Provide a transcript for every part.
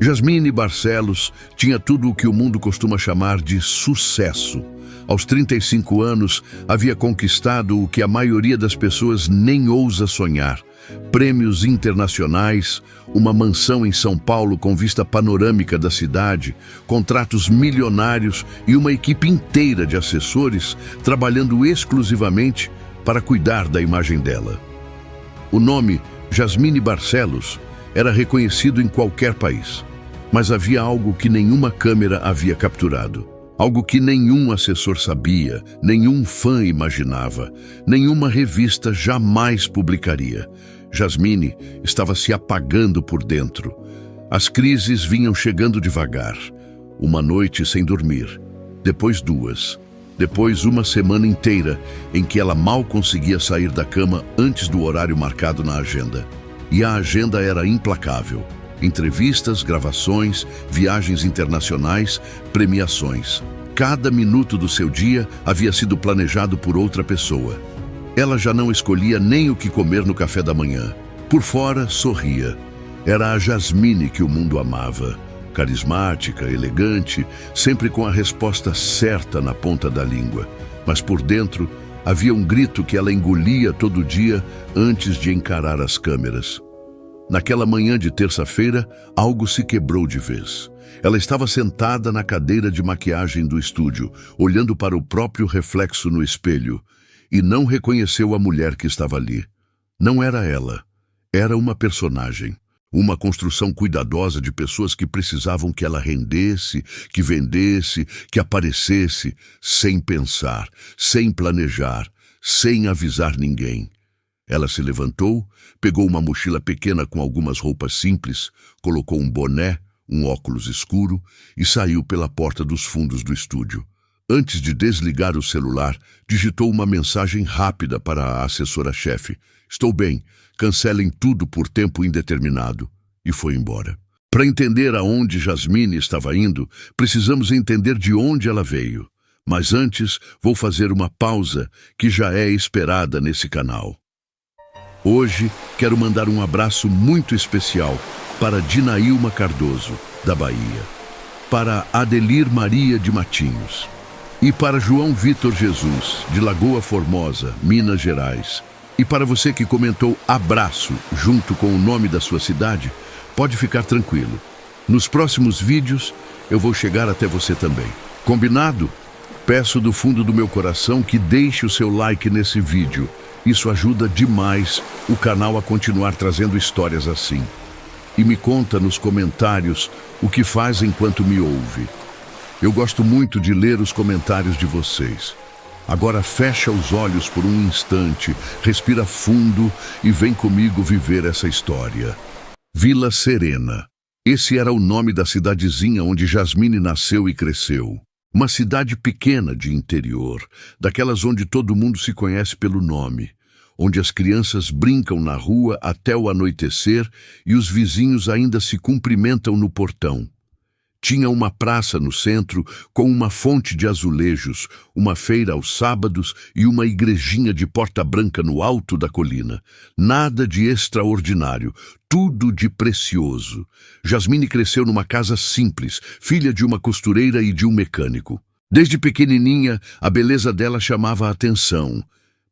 Jasmine Barcelos tinha tudo o que o mundo costuma chamar de sucesso. Aos 35 anos, havia conquistado o que a maioria das pessoas nem ousa sonhar: prêmios internacionais, uma mansão em São Paulo com vista panorâmica da cidade, contratos milionários e uma equipe inteira de assessores trabalhando exclusivamente para cuidar da imagem dela. O nome Jasmine Barcelos era reconhecido em qualquer país, mas havia algo que nenhuma câmera havia capturado. Algo que nenhum assessor sabia, nenhum fã imaginava, nenhuma revista jamais publicaria. Jasmine estava se apagando por dentro. As crises vinham chegando devagar. Uma noite sem dormir, depois duas, depois uma semana inteira em que ela mal conseguia sair da cama antes do horário marcado na agenda. E a agenda era implacável. Entrevistas, gravações, viagens internacionais, premiações. Cada minuto do seu dia havia sido planejado por outra pessoa. Ela já não escolhia nem o que comer no café da manhã. Por fora, sorria. Era a Jasmine que o mundo amava. Carismática, elegante, sempre com a resposta certa na ponta da língua. Mas por dentro, havia um grito que ela engolia todo dia antes de encarar as câmeras. Naquela manhã de terça-feira, algo se quebrou de vez. Ela estava sentada na cadeira de maquiagem do estúdio, olhando para o próprio reflexo no espelho, e não reconheceu a mulher que estava ali. Não era ela. Era uma personagem. Uma construção cuidadosa de pessoas que precisavam que ela rendesse, que vendesse, que aparecesse, sem pensar, sem planejar, sem avisar ninguém. Ela se levantou, pegou uma mochila pequena com algumas roupas simples, colocou um boné, um óculos escuro e saiu pela porta dos fundos do estúdio. Antes de desligar o celular, digitou uma mensagem rápida para a assessora-chefe. "Estou bem, cancelem tudo por tempo indeterminado." E foi embora. Para entender aonde Jasmine estava indo, precisamos entender de onde ela veio. Mas antes, vou fazer uma pausa que já é esperada nesse canal. Hoje, quero mandar um abraço muito especial para Dinailma Cardoso, da Bahia, para Adelir Maria de Matinhos e para João Vitor Jesus, de Lagoa Formosa, Minas Gerais. E para você que comentou abraço junto com o nome da sua cidade, pode ficar tranquilo. Nos próximos vídeos, eu vou chegar até você também. Combinado? Peço do fundo do meu coração que deixe o seu like nesse vídeo. Isso ajuda demais o canal a continuar trazendo histórias assim. E me conta nos comentários o que faz enquanto me ouve. Eu gosto muito de ler os comentários de vocês. Agora fecha os olhos por um instante, respira fundo e vem comigo viver essa história. Vila Serena. Esse era o nome da cidadezinha onde Jasmine nasceu e cresceu. Uma cidade pequena de interior, daquelas onde todo mundo se conhece pelo nome, onde as crianças brincam na rua até o anoitecer e os vizinhos ainda se cumprimentam no portão. Tinha uma praça no centro com uma fonte de azulejos, uma feira aos sábados e uma igrejinha de porta branca no alto da colina. Nada de extraordinário, tudo de precioso. Jasmine cresceu numa casa simples, filha de uma costureira e de um mecânico. Desde pequenininha, a beleza dela chamava a atenção,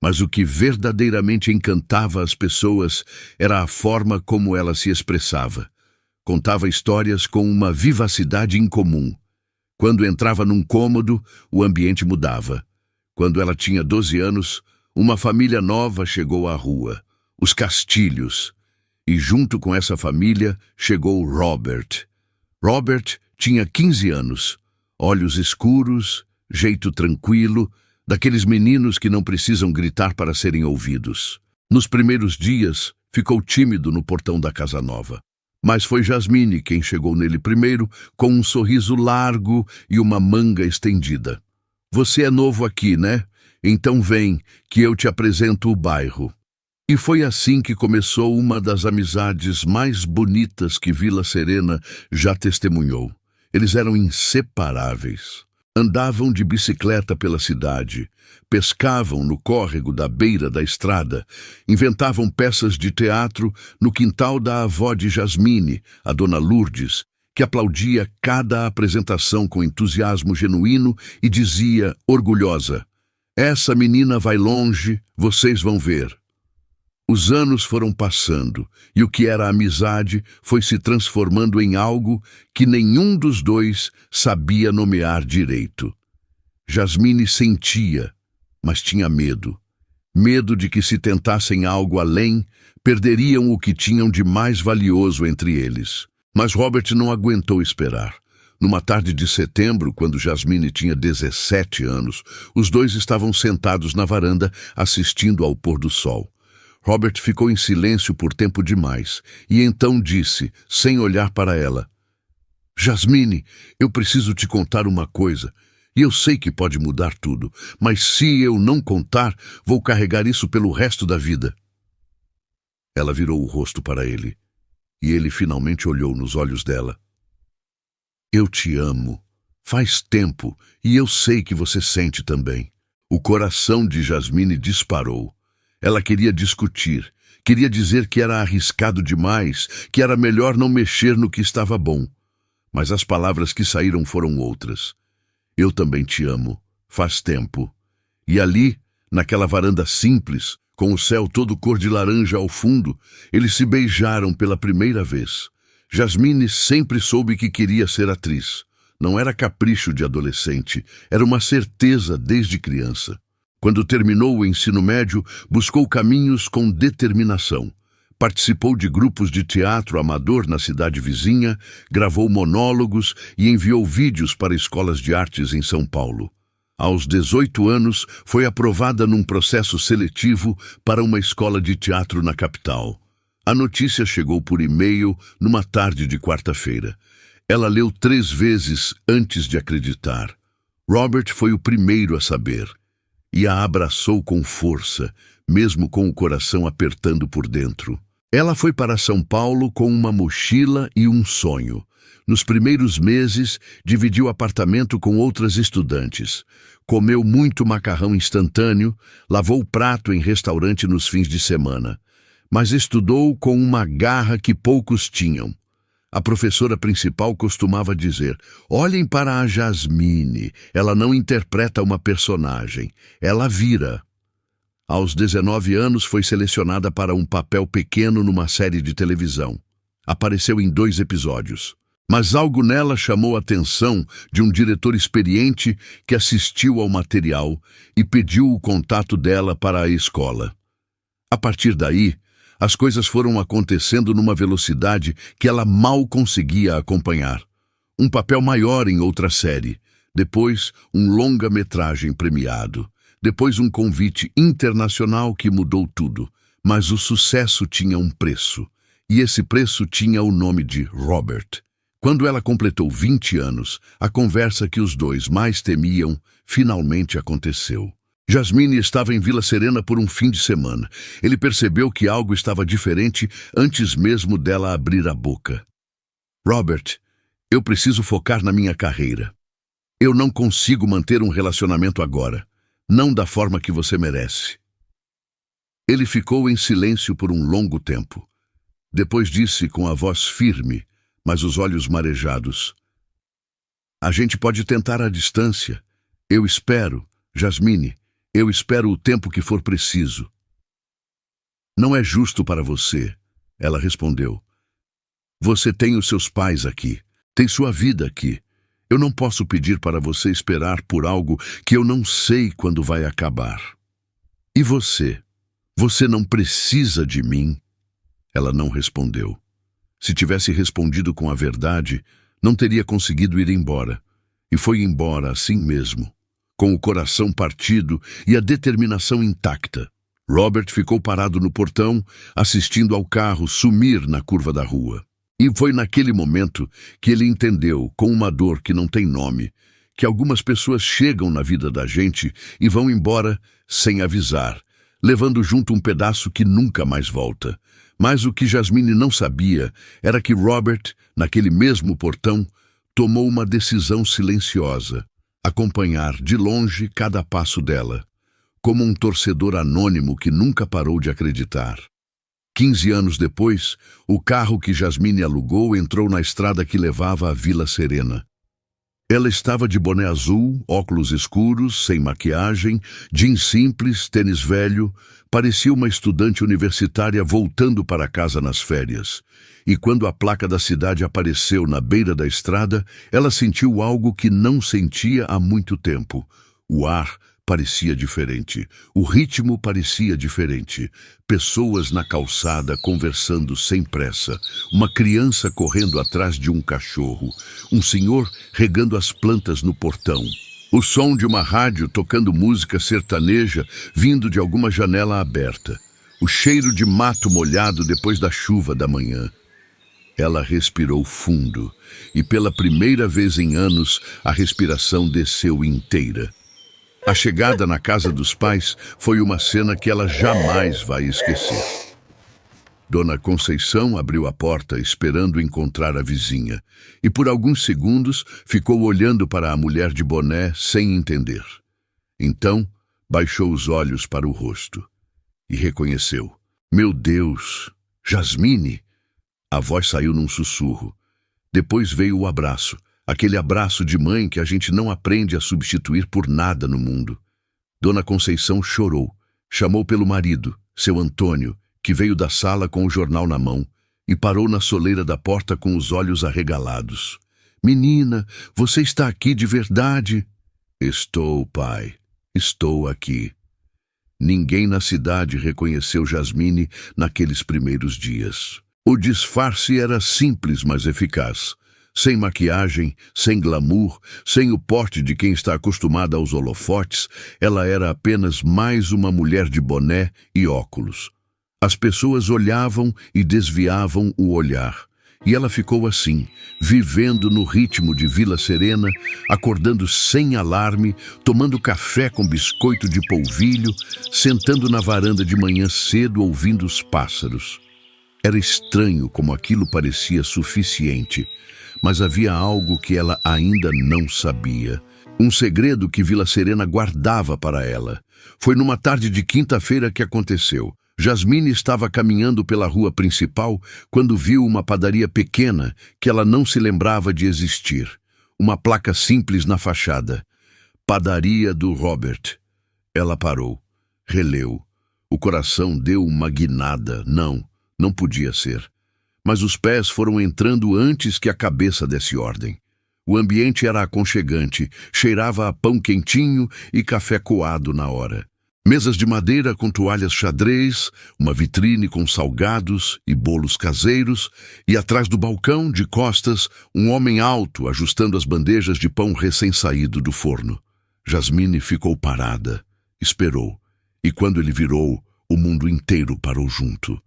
mas o que verdadeiramente encantava as pessoas era a forma como ela se expressava. Contava histórias com uma vivacidade incomum. Quando entrava num cômodo, o ambiente mudava. Quando ela tinha 12 anos, uma família nova chegou à rua, os Castilhos. E junto com essa família chegou Robert. Robert tinha 15 anos, olhos escuros, jeito tranquilo, daqueles meninos que não precisam gritar para serem ouvidos. Nos primeiros dias, ficou tímido no portão da casa nova. Mas foi Jasmine quem chegou nele primeiro, com um sorriso largo e uma manga estendida. "Você é novo aqui, né? Então vem, que eu te apresento o bairro." E foi assim que começou uma das amizades mais bonitas que Vila Serena já testemunhou. Eles eram inseparáveis. Andavam de bicicleta pela cidade, pescavam no córrego da beira da estrada, inventavam peças de teatro no quintal da avó de Jasmine, a dona Lourdes, que aplaudia cada apresentação com entusiasmo genuíno e dizia, orgulhosa, essa menina vai longe, vocês vão ver. Os anos foram passando e o que era amizade foi se transformando em algo que nenhum dos dois sabia nomear direito. Jasmine sentia, mas tinha medo. Medo de que se tentassem algo além, perderiam o que tinham de mais valioso entre eles. Mas Robert não aguentou esperar. Numa tarde de setembro, quando Jasmine tinha 17 anos, os dois estavam sentados na varanda assistindo ao pôr do sol. Robert ficou em silêncio por tempo demais e então disse, sem olhar para ela, Jasmine, eu preciso te contar uma coisa. E eu sei que pode mudar tudo, mas se eu não contar, vou carregar isso pelo resto da vida. Ela virou o rosto para ele, e ele finalmente olhou nos olhos dela. Eu te amo. Faz tempo, e eu sei que você sente também. O coração de Jasmine disparou. Ela queria discutir, queria dizer que era arriscado demais, que era melhor não mexer no que estava bom. Mas as palavras que saíram foram outras. Eu também te amo. Faz tempo. E ali, naquela varanda simples, com o céu todo cor de laranja ao fundo, eles se beijaram pela primeira vez. Jasmine sempre soube que queria ser atriz. Não era capricho de adolescente, era uma certeza desde criança. Quando terminou o ensino médio, buscou caminhos com determinação. Participou de grupos de teatro amador na cidade vizinha, gravou monólogos e enviou vídeos para escolas de artes em São Paulo. Aos 18 anos, foi aprovada num processo seletivo para uma escola de teatro na capital. A notícia chegou por e-mail numa tarde de quarta-feira. Ela leu 3 vezes antes de acreditar. Robert foi o primeiro a saber e a abraçou com força, mesmo com o coração apertando por dentro. Ela foi para São Paulo com uma mochila e um sonho. Nos primeiros meses, dividiu apartamento com outras estudantes. Comeu muito macarrão instantâneo, lavou o prato em restaurante nos fins de semana. Mas estudou com uma garra que poucos tinham. A professora principal costumava dizer, olhem para a Jasmine, ela não interpreta uma personagem, ela vira. Aos 19 anos foi selecionada para um papel pequeno numa série de televisão. Apareceu em 2 episódios. Mas algo nela chamou a atenção de um diretor experiente que assistiu ao material e pediu o contato dela para a escola. A partir daí, as coisas foram acontecendo numa velocidade que ela mal conseguia acompanhar. Um papel maior em outra série, depois um longa-metragem premiado. Depois um convite internacional que mudou tudo, mas o sucesso tinha um preço, e esse preço tinha o nome de Robert. Quando ela completou 20 anos, a conversa que os dois mais temiam finalmente aconteceu. Jasmine estava em Vila Serena por um fim de semana. Ele percebeu que algo estava diferente antes mesmo dela abrir a boca. Robert, eu preciso focar na minha carreira. Eu não consigo manter um relacionamento agora. Não da forma que você merece. Ele ficou em silêncio por um longo tempo. Depois disse com a voz firme, mas os olhos marejados. A gente pode tentar à distância. Eu espero, Jasmine, eu espero o tempo que for preciso. Não é justo para você, ela respondeu. Você tem os seus pais aqui, tem sua vida aqui. Eu não posso pedir para você esperar por algo que eu não sei quando vai acabar. E você? Você não precisa de mim? Ela não respondeu. Se tivesse respondido com a verdade, não teria conseguido ir embora. E foi embora assim mesmo, com o coração partido e a determinação intacta. Robert ficou parado no portão, assistindo ao carro sumir na curva da rua. E foi naquele momento que ele entendeu, com uma dor que não tem nome, que algumas pessoas chegam na vida da gente e vão embora sem avisar, levando junto um pedaço que nunca mais volta. Mas o que Jasmine não sabia era que Robert, naquele mesmo portão, tomou uma decisão silenciosa, acompanhar de longe cada passo dela, como um torcedor anônimo que nunca parou de acreditar. 15 anos depois, o carro que Jasmine alugou entrou na estrada que levava à Vila Serena. Ela estava de boné azul, óculos escuros, sem maquiagem, jeans simples, tênis velho. Parecia uma estudante universitária voltando para casa nas férias. E quando a placa da cidade apareceu na beira da estrada, ela sentiu algo que não sentia há muito tempo. O ar parecia diferente. O ritmo parecia diferente. Pessoas na calçada conversando sem pressa. Uma criança correndo atrás de um cachorro. Um senhor regando as plantas no portão. O som de uma rádio tocando música sertaneja vindo de alguma janela aberta. O cheiro de mato molhado depois da chuva da manhã. Ela respirou fundo e pela primeira vez em anos a respiração desceu inteira. A chegada na casa dos pais foi uma cena que ela jamais vai esquecer. Dona Conceição abriu a porta esperando encontrar a vizinha e por alguns segundos ficou olhando para a mulher de boné sem entender. Então, baixou os olhos para o rosto e reconheceu. Meu Deus, Jasmine! A voz saiu num sussurro. Depois veio o abraço. Aquele abraço de mãe que a gente não aprende a substituir por nada no mundo. Dona Conceição chorou. Chamou pelo marido, seu Antônio, que veio da sala com o jornal na mão, e parou na soleira da porta com os olhos arregalados. Menina, você está aqui de verdade? Estou, pai. Estou aqui. Ninguém na cidade reconheceu Jasmine naqueles primeiros dias. O disfarce era simples, mas eficaz. Sem maquiagem, sem glamour, sem o porte de quem está acostumada aos holofotes, ela era apenas mais uma mulher de boné e óculos. As pessoas olhavam e desviavam o olhar. E ela ficou assim, vivendo no ritmo de Vila Serena, acordando sem alarme, tomando café com biscoito de polvilho, sentando na varanda de manhã cedo ouvindo os pássaros. Era estranho como aquilo parecia suficiente. Mas havia algo que ela ainda não sabia. Um segredo que Vila Serena guardava para ela. Foi numa tarde de quinta-feira que aconteceu. Jasmine estava caminhando pela rua principal quando viu uma padaria pequena que ela não se lembrava de existir. Uma placa simples na fachada. Padaria do Robert. Ela parou. Releu. O coração deu uma guinada. Não podia ser. Mas os pés foram entrando antes que a cabeça desse ordem. O ambiente era aconchegante, cheirava a pão quentinho e café coado na hora. Mesas de madeira com toalhas xadrez, uma vitrine com salgados e bolos caseiros, e atrás do balcão, de costas, um homem alto ajustando as bandejas de pão recém-saído do forno. Jasmine ficou parada, esperou, e quando ele virou, o mundo inteiro parou junto.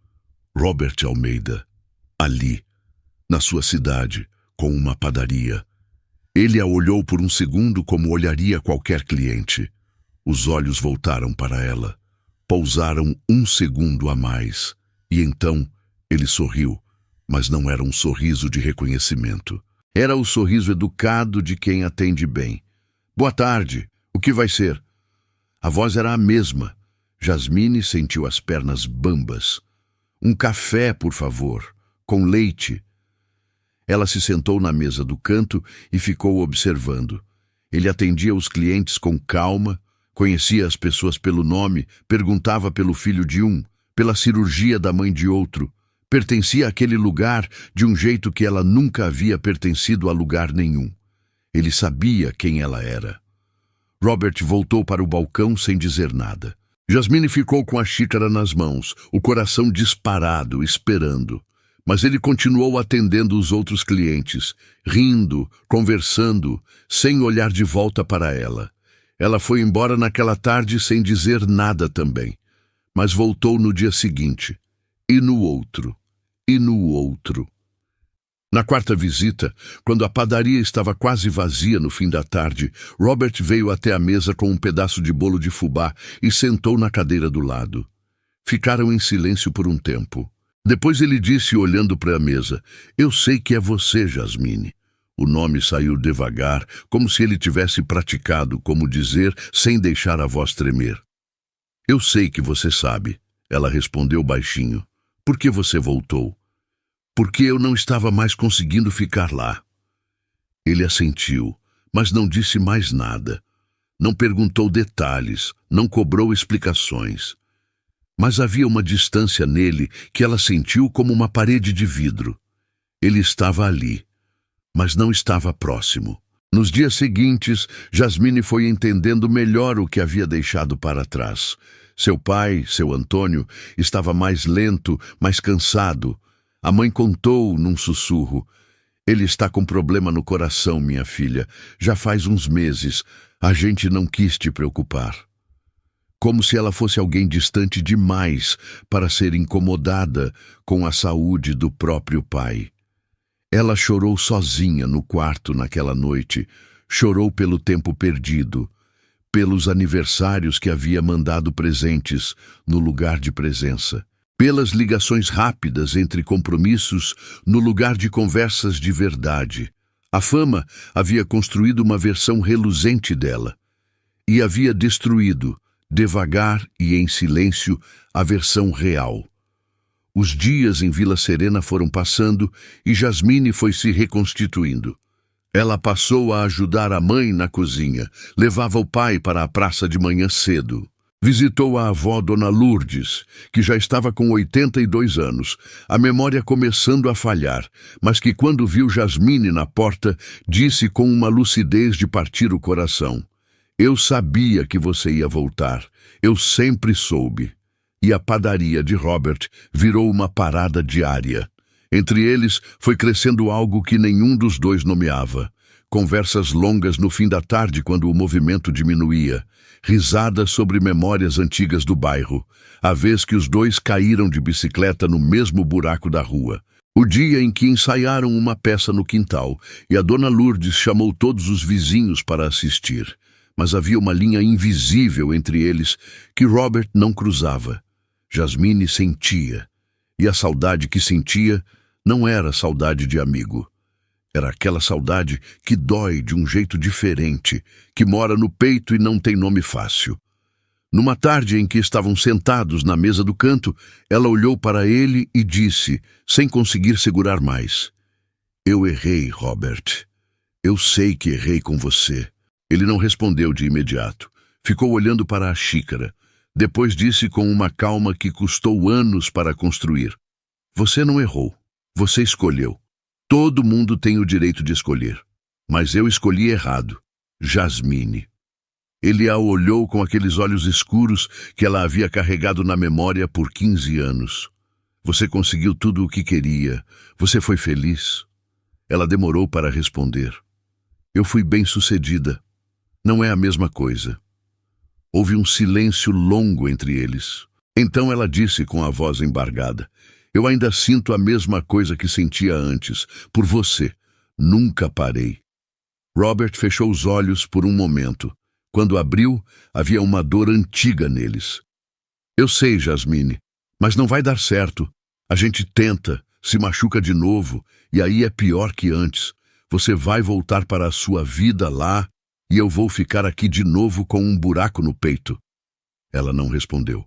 Robert Almeida. Ali, na sua cidade, com uma padaria. Ele a olhou por um segundo como olharia qualquer cliente. Os olhos voltaram para ela. Pousaram um segundo a mais. E então ele sorriu, mas não era um sorriso de reconhecimento. Era o sorriso educado de quem atende bem. Boa tarde, o que vai ser? A voz era a mesma. Jasmine sentiu as pernas bambas. Um café, por favor. Com leite. Ela se sentou na mesa do canto e ficou observando. Ele atendia os clientes com calma, conhecia as pessoas pelo nome, perguntava pelo filho de um, pela cirurgia da mãe de outro. Pertencia àquele lugar de um jeito que ela nunca havia pertencido a lugar nenhum. Ele sabia quem ela era. Robert voltou para o balcão sem dizer nada. Jasmine ficou com a xícara nas mãos, o coração disparado, esperando. Mas ele continuou atendendo os outros clientes, rindo, conversando, sem olhar de volta para ela. Ela foi embora naquela tarde sem dizer nada também, mas voltou no dia seguinte, e no outro, e no outro. Na quarta visita, quando a padaria estava quase vazia no fim da tarde, Robert veio até a mesa com um pedaço de bolo de fubá e sentou na cadeira do lado. Ficaram em silêncio por um tempo. Depois ele disse, olhando para a mesa, "Eu sei que é você, Jasmine." O nome saiu devagar, como se ele tivesse praticado como dizer, sem deixar a voz tremer. "Eu sei que você sabe," ela respondeu baixinho. Por que você voltou? Porque eu não estava mais conseguindo ficar lá. Ele assentiu, mas não disse mais nada. Não perguntou detalhes, não cobrou explicações. Mas havia uma distância nele que ela sentiu como uma parede de vidro. Ele estava ali, mas não estava próximo. Nos dias seguintes, Jasmine foi entendendo melhor o que havia deixado para trás. Seu pai, seu Antônio, estava mais lento, mais cansado. A mãe contou num sussurro: "Ele está com problema no coração, minha filha. Já faz uns meses. A gente não quis te preocupar." Como se ela fosse alguém distante demais para ser incomodada com a saúde do próprio pai. Ela chorou sozinha no quarto naquela noite. Chorou pelo tempo perdido, pelos aniversários que havia mandado presentes no lugar de presença, pelas ligações rápidas entre compromissos no lugar de conversas de verdade. A fama havia construído uma versão reluzente dela e havia destruído, devagar e em silêncio, a versão real. Os dias em Vila Serena foram passando e Jasmine foi se reconstituindo. Ela passou a ajudar a mãe na cozinha, levava o pai para a praça de manhã cedo. Visitou a avó Dona Lourdes, que já estava com 82 anos, a memória começando a falhar, mas que quando viu Jasmine na porta, disse com uma lucidez de partir o coração: "Eu sabia que você ia voltar. Eu sempre soube." E a padaria de Robert virou uma parada diária. Entre eles foi crescendo algo que nenhum dos dois nomeava. Conversas longas no fim da tarde quando o movimento diminuía. Risadas sobre memórias antigas do bairro. A vez que os dois caíram de bicicleta no mesmo buraco da rua. O dia em que ensaiaram uma peça no quintal e a Dona Lourdes chamou todos os vizinhos para assistir. Mas havia uma linha invisível entre eles que Robert não cruzava. Jasmine sentia, e a saudade que sentia não era saudade de amigo. Era aquela saudade que dói de um jeito diferente, que mora no peito e não tem nome fácil. Numa tarde em que estavam sentados na mesa do canto, ela olhou para ele e disse, sem conseguir segurar mais: "Eu errei, Robert. Eu sei que errei com você." Ele não respondeu de imediato. Ficou olhando para a xícara. Depois disse com uma calma que custou anos para construir: "Você não errou. Você escolheu. Todo mundo tem o direito de escolher. Mas eu escolhi errado. Jasmine." Ele a olhou com aqueles olhos escuros que ela havia carregado na memória por 15 anos. "Você conseguiu tudo o que queria. Você foi feliz?" Ela demorou para responder. "Eu fui bem-sucedida. Não é a mesma coisa." Houve um silêncio longo entre eles. Então ela disse com a voz embargada: "Eu ainda sinto a mesma coisa que sentia antes, por você. Nunca parei." Robert fechou os olhos por um momento. Quando abriu, havia uma dor antiga neles. "Eu sei, Jasmine, mas não vai dar certo. A gente tenta, se machuca de novo, e aí é pior que antes. Você vai voltar para a sua vida lá, e eu vou ficar aqui de novo com um buraco no peito." Ela não respondeu,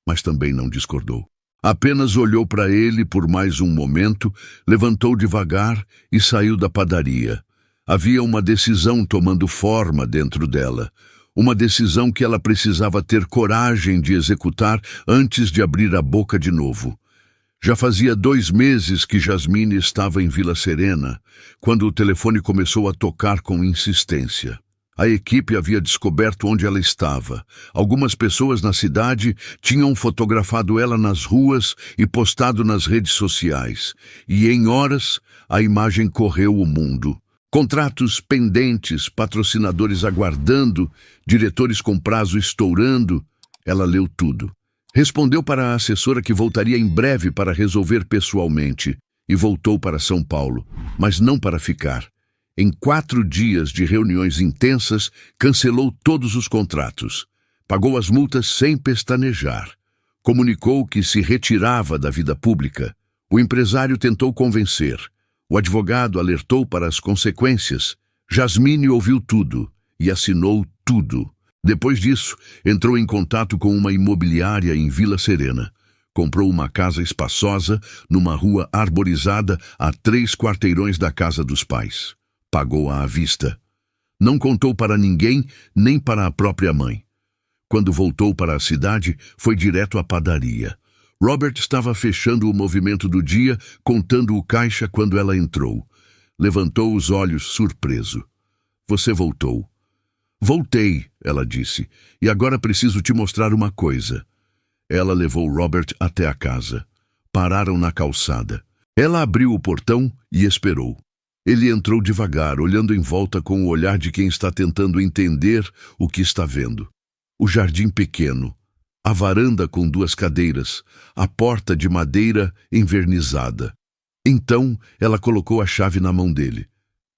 mas também não discordou. Apenas olhou para ele por mais um momento, levantou devagar e saiu da padaria. Havia uma decisão tomando forma dentro dela. Uma decisão que ela precisava ter coragem de executar antes de abrir a boca de novo. Já fazia 2 meses que Jasmine estava em Vila Serena, quando o telefone começou a tocar com insistência. A equipe havia descoberto onde ela estava. Algumas pessoas na cidade tinham fotografado ela nas ruas e postado nas redes sociais. E em horas, a imagem correu o mundo. Contratos pendentes, patrocinadores aguardando, diretores com prazo estourando. Ela leu tudo. Respondeu para a assessora que voltaria em breve para resolver pessoalmente e voltou para São Paulo, mas não para ficar. Em 4 dias de reuniões intensas, cancelou todos os contratos. Pagou as multas sem pestanejar. Comunicou que se retirava da vida pública. O empresário tentou convencer. O advogado alertou para as consequências. Jasmine ouviu tudo e assinou tudo. Depois disso, entrou em contato com uma imobiliária em Vila Serena. Comprou uma casa espaçosa numa rua arborizada a 3 quarteirões da casa dos pais. Pagou-a à vista. Não contou para ninguém, nem para a própria mãe. Quando voltou para a cidade, foi direto à padaria. Robert estava fechando o movimento do dia, contando o caixa quando ela entrou. Levantou os olhos, surpreso. Você voltou. Voltei, ela disse, e agora preciso te mostrar uma coisa. Ela levou Robert até a casa. Pararam na calçada. Ela abriu o portão e esperou. Ele entrou devagar, olhando em volta com o olhar de quem está tentando entender o que está vendo. O jardim pequeno, a varanda com 2 cadeiras, a porta de madeira envernizada. Então, ela colocou a chave na mão dele.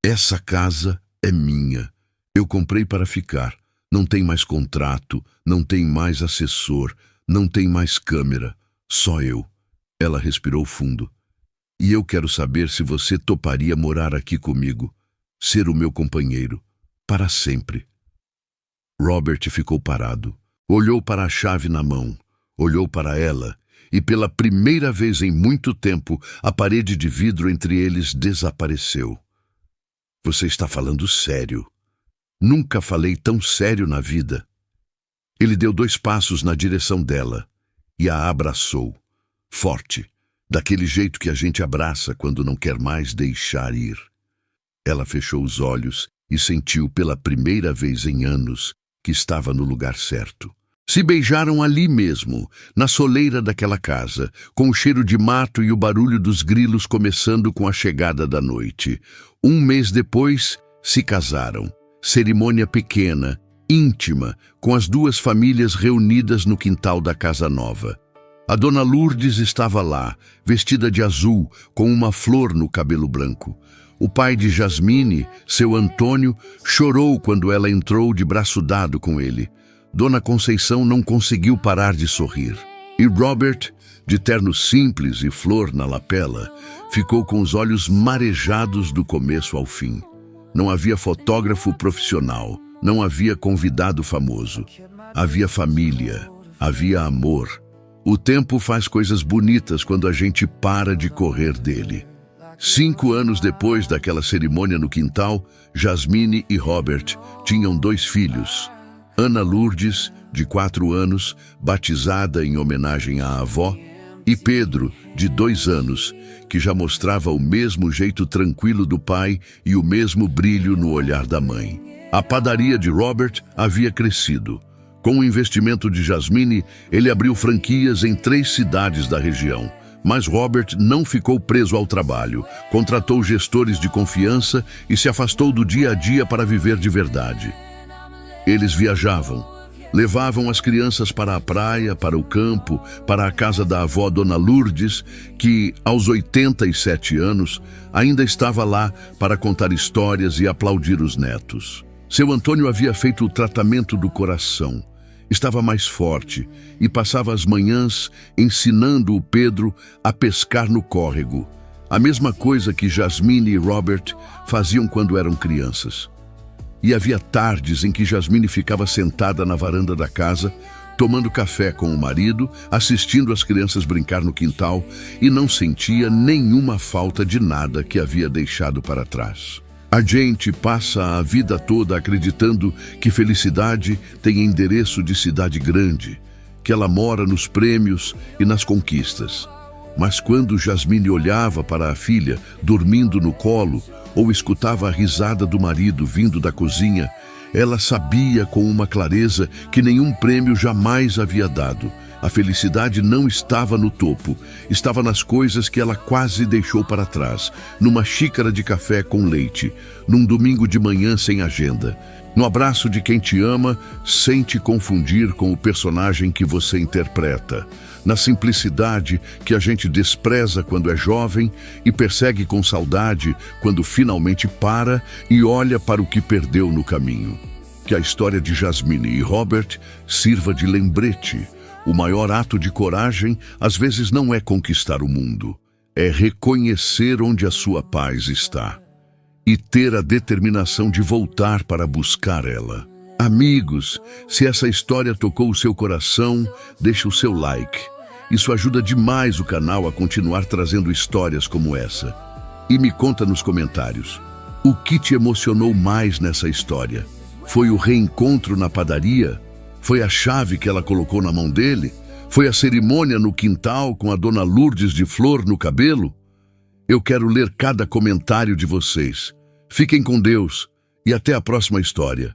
Essa casa é minha. Eu comprei para ficar. Não tem mais contrato, não tem mais assessor, não tem mais câmera. Só eu. Ela respirou fundo. E eu quero saber se você toparia morar aqui comigo, ser o meu companheiro, para sempre. Robert ficou parado. Olhou para a chave na mão, olhou para ela, e pela primeira vez em muito tempo, a parede de vidro entre eles desapareceu. Você está falando sério. Nunca falei tão sério na vida. Ele deu 2 passos na direção dela e a abraçou, forte, daquele jeito que a gente abraça quando não quer mais deixar ir. Ela fechou os olhos e sentiu pela primeira vez em anos que estava no lugar certo. Se beijaram ali mesmo, na soleira daquela casa, com o cheiro de mato e o barulho dos grilos começando com a chegada da noite. 1 mês depois, se casaram. Cerimônia pequena, íntima, com as 2 famílias reunidas no quintal da casa nova. A dona Lourdes estava lá, vestida de azul, com uma flor no cabelo branco. O pai de Jasmine, seu Antônio, chorou quando ela entrou de braço dado com ele. Dona Conceição não conseguiu parar de sorrir. E Robert, de terno simples e flor na lapela, ficou com os olhos marejados do começo ao fim. Não havia fotógrafo profissional, não havia convidado famoso. Havia família, havia amor. O tempo faz coisas bonitas quando a gente para de correr dele. 5 anos depois daquela cerimônia no quintal, Jasmine e Robert tinham 2 filhos. Ana Lourdes, de 4 anos, batizada em homenagem à avó, e Pedro, de 2 anos, que já mostrava o mesmo jeito tranquilo do pai e o mesmo brilho no olhar da mãe. A padaria de Robert havia crescido. Com o investimento de Jasmine, ele abriu franquias em 3 cidades da região. Mas Robert não ficou preso ao trabalho, contratou gestores de confiança e se afastou do dia a dia para viver de verdade. Eles viajavam, levavam as crianças para a praia, para o campo, para a casa da avó Dona Lourdes, que, aos 87 anos, ainda estava lá para contar histórias e aplaudir os netos. Seu Antônio havia feito o tratamento do coração. Estava mais forte e passava as manhãs ensinando o Pedro a pescar no córrego. A mesma coisa que Jasmine e Robert faziam quando eram crianças. E havia tardes em que Jasmine ficava sentada na varanda da casa, tomando café com o marido, assistindo as crianças brincar no quintal e não sentia nenhuma falta de nada que havia deixado para trás. A gente passa a vida toda acreditando que felicidade tem endereço de cidade grande, que ela mora nos prêmios e nas conquistas. Mas quando Jasmine olhava para a filha dormindo no colo ou escutava a risada do marido vindo da cozinha, ela sabia com uma clareza que nenhum prêmio jamais havia dado. A felicidade não estava no topo, estava nas coisas que ela quase deixou para trás, numa xícara de café com leite, num domingo de manhã sem agenda, no abraço de quem te ama sem te confundir com o personagem que você interpreta, na simplicidade que a gente despreza quando é jovem e persegue com saudade quando finalmente para e olha para o que perdeu no caminho. Que a história de Jasmine e Robert sirva de lembrete. O maior ato de coragem, às vezes, não é conquistar o mundo. É reconhecer onde a sua paz está e ter a determinação de voltar para buscar ela. Amigos, se essa história tocou o seu coração, deixe o seu like Isso ajuda demais o canal a continuar trazendo histórias como essa. E me conta nos comentários, o que te emocionou mais nessa história? Foi o reencontro na padaria? Foi a chave que ela colocou na mão dele? Foi a cerimônia no quintal com a dona Lourdes de flor no cabelo? Eu quero ler cada comentário de vocês. Fiquem com Deus e até a próxima história.